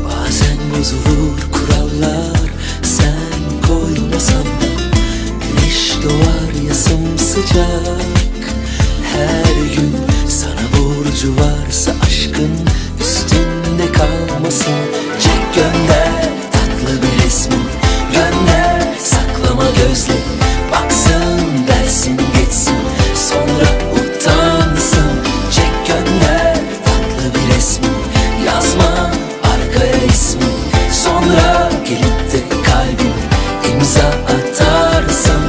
Bazen bozulur kurallar, sen koymasan da güneş doğar ya sımsıcak. Her gün sana borcu varsa aşkın üstünde kalmasın. Çek gönder tatlı bir resmi, gönder saklama gözle, baksın dersin geçsin sonra utansın. Çek gönder tatlı bir resmi, yazma arkaya ismi, sonra gelip de kalbin imza atarsın.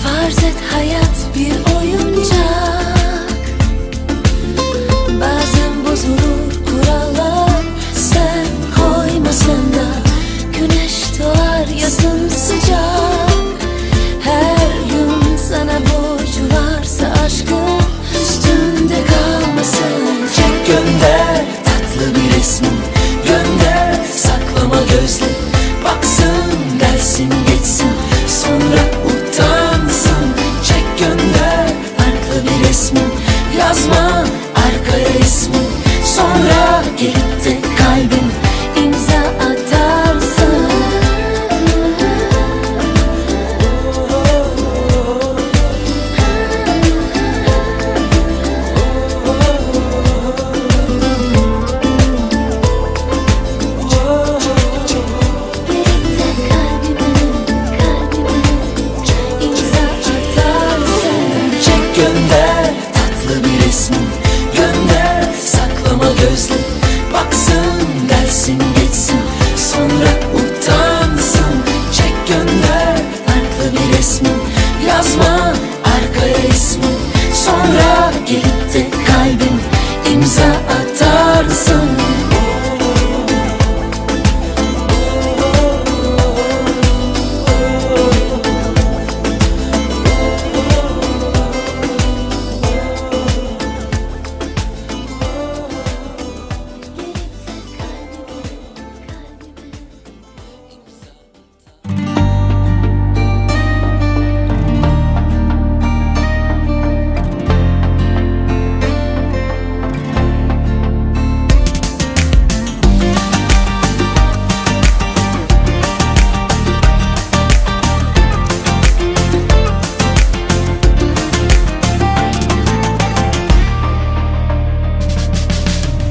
Farz et hayat bir oyuncak, bazen bozulur kurallar, sen koymasan da güneş doğar ya sımsıcak. Her gün sana borcu varsa aşkın üstünde kalmasın. Çek gönder tatlı bir resmi, gönder saklama gözle, baksın dersin geçsin sonra utansın. Çek gönder farklı bir resmi, yazma arkaya ismi, sonra gelip de kalbin İmza atarsın. Birlikte kalbime imza atarsın. Çek gönder tatlı bir resmi, gönder saklama gözle, baksın dersin geçsin sonra utansın. Çek gönder farklı bir resmi, yazma arkaya ismi, sonra gelip de kalbin imza atarsın.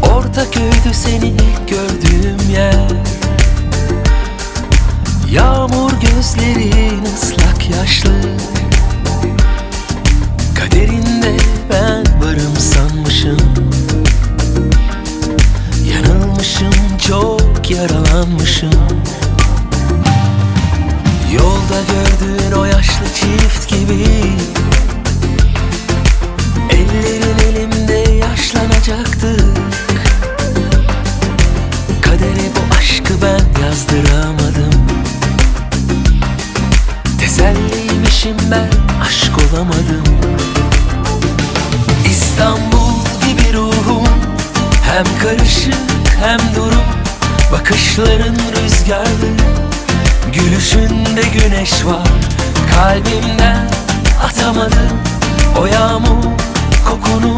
Ortaköy'dü seni ilk gördüğüm yer, yağmur gözlerin ıslak yaşlı, kaderinde ben varım sanmışım. Yanılmışım, çok yaralanmışım. Yolda gördüğün o yaşlı çift gibi, ellerin elimde yaşlanacaktı. Kadere bu aşkı ben yazdıramadım. Teselliymişim ben, aşk olamadım. İstanbul gibi ruhum, hem karışık hem duru, bakışların rüzgarlı, gülüşünde güneş var. Kalbimden atamadım o yağmur kokunu,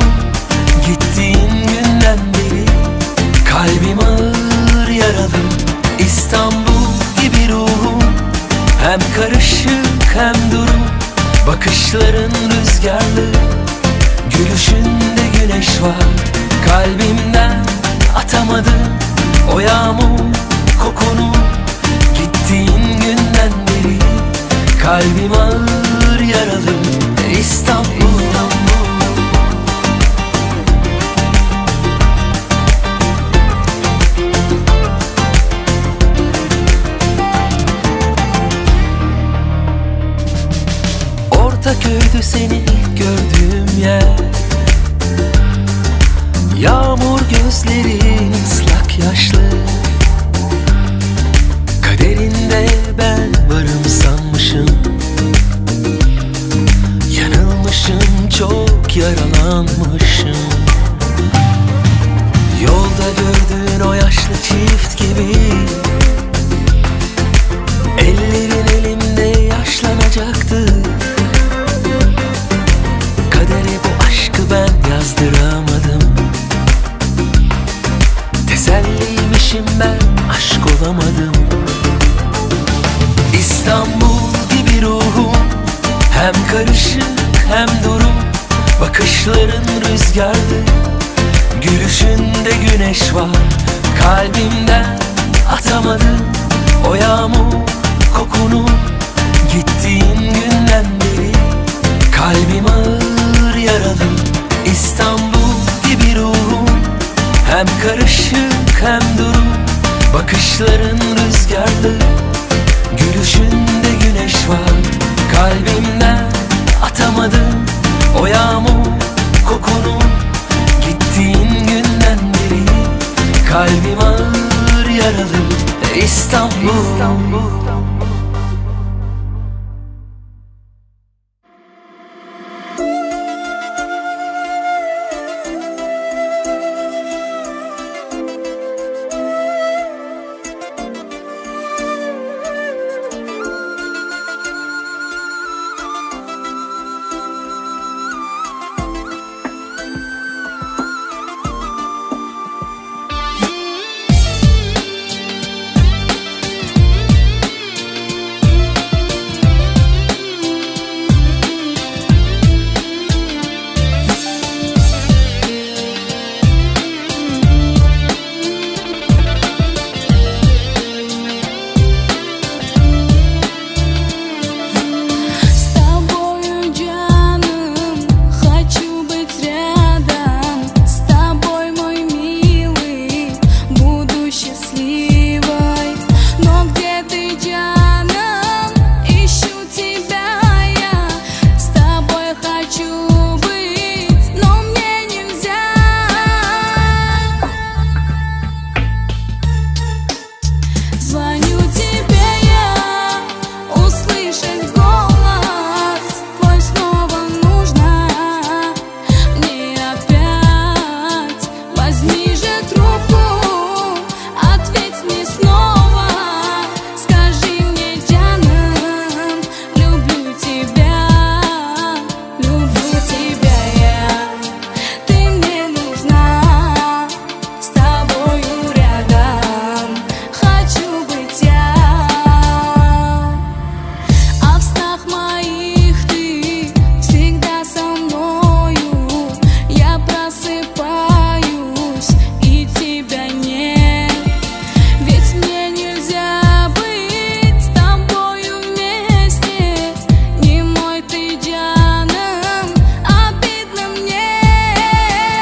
gittiğin günden beri kalbim ağır yaralı. İstanbul gibi ruhum, hem karışık hem duru, bakışların Bakışların rüzgarlı, gülüşünde güneş var. Kalbimden atamadım o yağmur kokunu. Gittiğin günden beri kalbim ağır yaralı. İstanbul, Ortaköy'dü seni ilk gördüğüm yer. Yağmur gözlerin ıslak yaşlı. Kaderinde ben varım sanmışım. Yanılmışım, çok yaralanmışım. Yolda gördüğün o yaşlı çift gibi. Ellerin elimde yaşlanacaktı. Kadere bu aşkı ben yazdıramadım. Teselliymişim ben, aşk olamadım. İstanbul gibi ruhum, hem karışık hem duru. Bakışların rüzgarlı, gülüşünde güneş var. Kalbimden atamadım o yağmur kokunu. Gittiğin günden beri kalbim ağır yaralı. İstanbul gibi ruhum, hem karışık hem duru. Bakışların rüzgarlı, gülüşünde güneş var. Kalbimden atamadım o yağmur kokunu. Gittiğin günden beri kalbim ağır yaralı. İstanbul, İstanbul.